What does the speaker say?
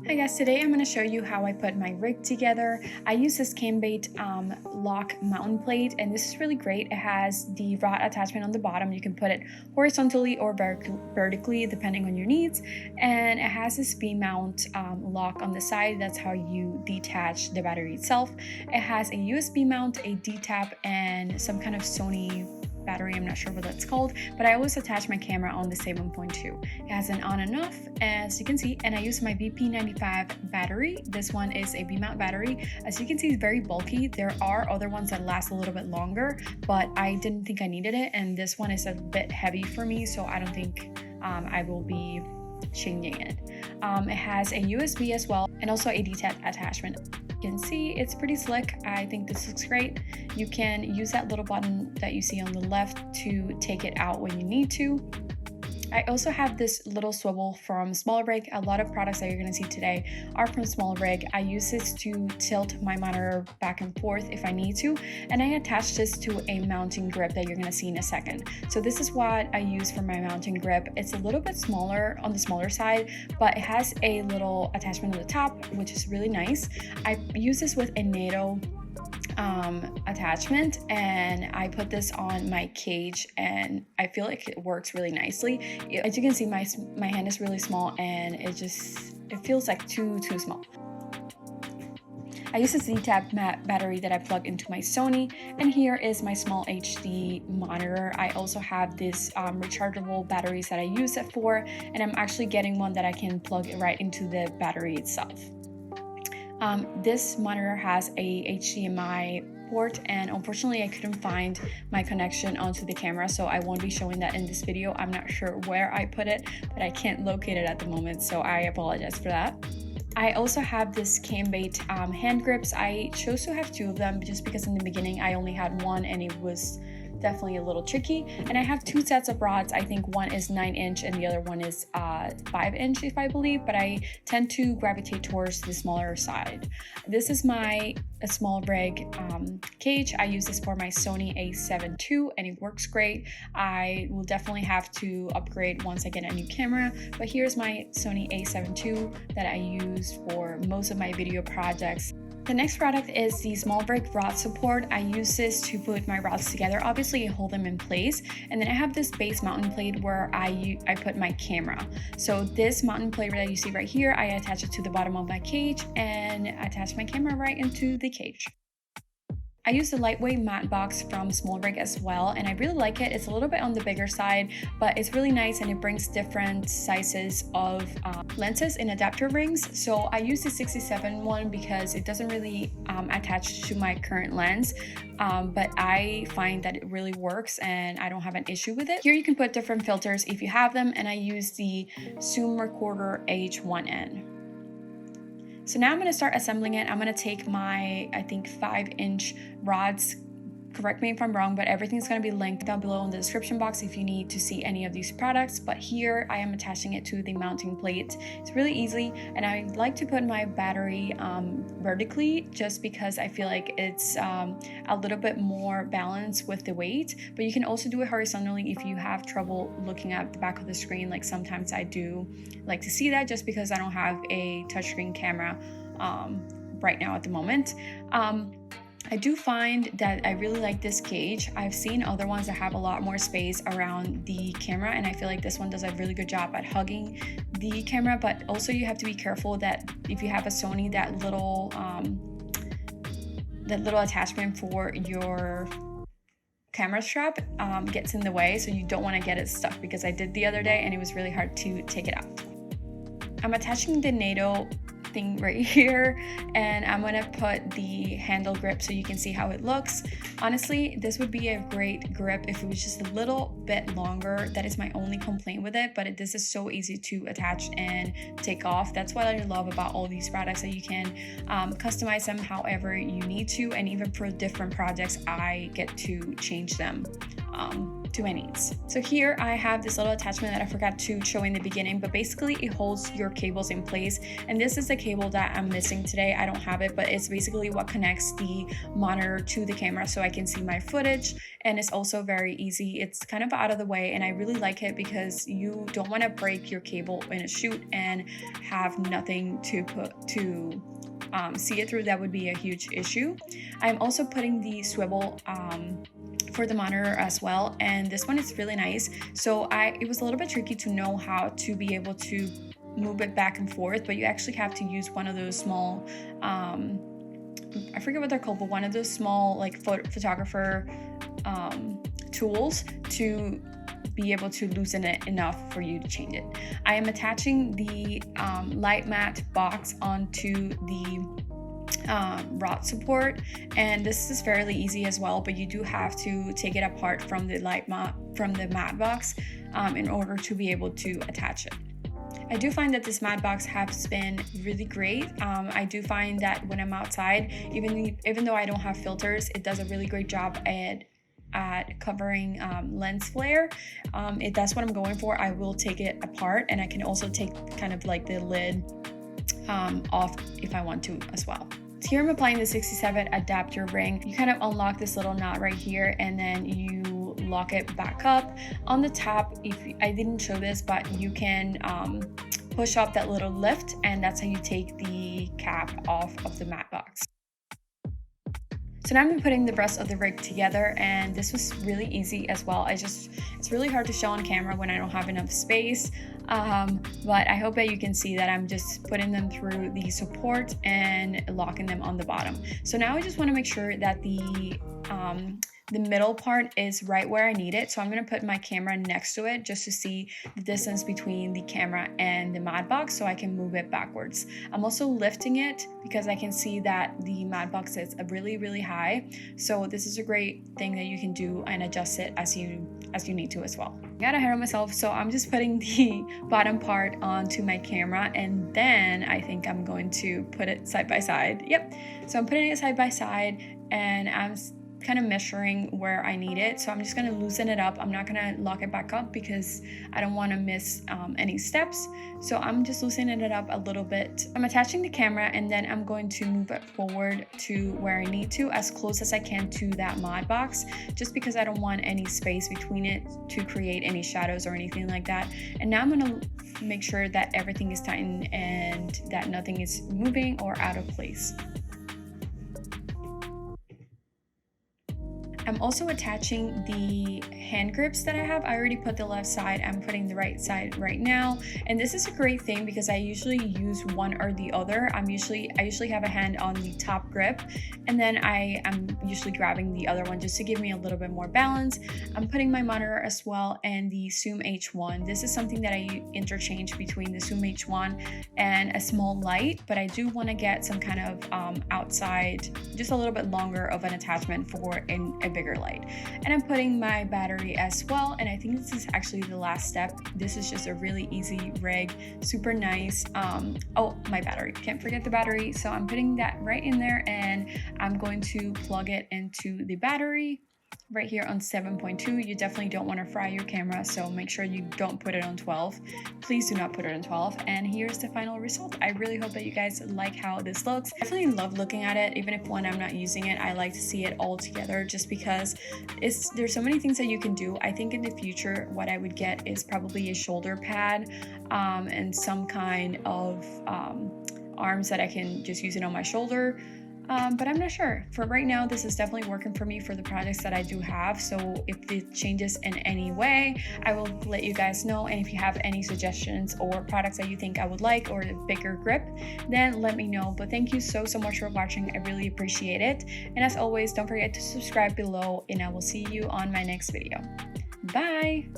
Hi guys, today I'm going to show you how I put my rig together. I use this Cambait lock mountain plate, and this is really great. It has the rod attachment on the bottom. You can put it horizontally or vertically depending on your needs, and it has this V-mount lock on the side. That's how you detach the battery itself. It has a USB mount, a D-tap, and some kind of Sony battery. I'm not sure what that's called, but I always attach my camera on the 7.2. It has an on and off, as you can see, and I use my VP95 battery. This one is a V-mount battery. As you can see, it's very bulky. There are other ones that last a little bit longer, but I didn't think I needed it, and this one is a bit heavy for me, so I don't think I will be changing it. It has a USB as well, and also a D-tap attachment. You can see it's pretty slick. I think this looks great. You can use that little button that you see on the left to take it out when you need to. I also have this little swivel from Small Rig. A lot of products that you're going to see today are from Small Rig. I use this to tilt my monitor back and forth if I need to, and I attach this to a mounting grip that you're going to see in a second. So this is what I use for my mounting grip. It's a little bit smaller on the smaller side, but it has a little attachment on the top, which is really nice. I use this with a NATO attachment, and I put this on my cage, and I feel like it works really nicely. As you can see, my hand is really small, and it feels like too small. I use this Z-Tab battery that I plug into my Sony, and here is my small HD monitor. I also have this rechargeable batteries that I use it for, and I'm actually getting one that I can plug right into the battery itself. This monitor has a HDMI port, and unfortunately I couldn't find my connection onto the camera, so I won't be showing that in this video. I'm not sure where I put it, but I can't locate it at the moment, so I apologize for that. I also have this Cambait hand grips. I chose to have two of them just because in the beginning I only had one and it was definitely a little tricky. And I have two sets of rods. I think one is 9-inch and the other one is 5-inch, if I believe, but I tend to gravitate towards the smaller side. This is my Small Rig cage. I use this for my Sony a7 II, and it works great. I will definitely have to upgrade once I get a new camera, but here's my Sony a7 II that I use for most of my video projects. The next product is the Small Rig rod support. I use this to put my rods together. Obviously, I hold them in place, and then I have this base mounting plate where I put my camera. So this mounting plate that you see right here, I attach it to the bottom of my cage and attach my camera right into the cage. I use the lightweight matte box from Small Rig as well, and I really like it. It's a little bit on the bigger side, but it's really nice, and it brings different sizes of lenses in adapter rings. So I use the 67 one because it doesn't really attach to my current lens, but I find that it really works and I don't have an issue with it. Here you can put different filters if you have them, and I use the Zoom Recorder H1N. So now I'm going to start assembling it. I'm going to take my, I think, 5-inch rods. Correct me if I'm wrong, but everything's going to be linked down below in the description box if you need to see any of these products. But here I am attaching it to the mounting plate. It's really easy, and I like to put my battery vertically just because I feel like it's a little bit more balanced with the weight. But you can also do it horizontally if you have trouble looking at the back of the screen. Like sometimes I do like to see that just because I don't have a touchscreen camera right now at the moment. I do find that I really like this cage. I've seen other ones that have a lot more space around the camera, and I feel like this one does a really good job at hugging the camera, but also you have to be careful that if you have a Sony, that little attachment for your camera strap gets in the way, so you don't want to get it stuck, because I did the other day and it was really hard to take it out. I'm attaching the NATO thing right here, and I'm gonna put the handle grip so you can see how it looks. Honestly, this would be a great grip if it was just a little bit longer. That is my only complaint with it, but this is so easy to attach and take off. That's what I love about all these products, that you can customize them however you need to, and even for different projects I get to change them to my needs. So here I have this little attachment that I forgot to show in the beginning, but basically it holds your cables in place. And this is the cable that I'm missing today. I don't have it, but it's basically what connects the monitor to the camera so I can see my footage. And it's also very easy. It's kind of out of the way, and I really like it because you don't want to break your cable in a shoot and have nothing to see it through. That would be a huge issue. I'm also putting the swivel for the monitor as well, and this one is really nice. So it was a little bit tricky to know how to be able to move it back and forth, but you actually have to use one of those small I forget what they're called, but one of those small like photographer tools to be able to loosen it enough for you to change it. I am attaching the light mat box onto the rod support, and this is fairly easy as well, but you do have to take it apart from the mat box in order to be able to attach it. I do find that this mat box has been really great. I do find that when I'm outside, even though I don't have filters, it does a really great job at covering lens flare. If that's what I'm going for, I will take it apart, and I can also take kind of like the lid off if I want to as well. So here I'm applying the 67 adapter ring. You kind of unlock this little knot right here, and then you lock it back up. On the top, I didn't show this, but you can push up that little lift, and that's how you take the cap off of the mat box. So now I'm putting the rest of the rig together, and this was really easy as well. It's really hard to show on camera when I don't have enough space, but I hope that you can see that I'm just putting them through the support and locking them on the bottom. So now I just want to make sure that the middle part is right where I need it. So I'm going to put my camera next to it just to see the distance between the camera and the mat box so I can move it backwards. I'm also lifting it because I can see that the mat box is really, really high. So this is a great thing that you can do and adjust it as you need to as well. I got ahead of myself, so I'm just putting the bottom part onto my camera, and then I think I'm going to put it side by side. Yep. So I'm putting it side by side, and I'm kind of measuring where I need it. So I'm just going to loosen it up. I'm not going to lock it back up because I don't want to miss any steps. So I'm just loosening it up a little bit. I'm attaching the camera, and then I'm going to move it forward to where I need to, as close as I can to that mod box, just because I don't want any space between it to create any shadows or anything like that. And now I'm going to make sure that everything is tightened and that nothing is moving or out of place. I'm also attaching the hand grips that I have. I already put the left side, I'm putting the right side right now. And this is a great thing because I usually use one or the other. I usually have a hand on the top grip, and then I am usually grabbing the other one just to give me a little bit more balance. I'm putting my monitor as well and the Zoom H1. This is something that I interchange between the Zoom H1 and a small light, but I do want to get some kind of outside, just a little bit longer of an attachment for a bigger light. And I'm putting my battery as well, and I think this is actually the last step. This is just a really easy rig, super nice. Oh, my battery, can't forget the battery. So I'm putting that right in there, and I'm going to plug it into the battery right here on 7.2. You definitely don't want to fry your camera, so make sure you don't put it on 12. Please do not put it on 12. And here's the final result. I really hope that you guys like how this looks. I definitely love looking at it, even if when I'm not using it, I like to see it all together, just because there's so many things that you can do. I think in the future what I would get is probably a shoulder pad and some kind of arms that I can just use it on my shoulder. But I'm not sure. For right now, this is definitely working for me for the projects that I do have. So if it changes in any way, I will let you guys know. And if you have any suggestions or products that you think I would like, or a bigger grip, then let me know. But thank you so much for watching. I really appreciate it. And as always, don't forget to subscribe below, and I will see you on my next video. Bye!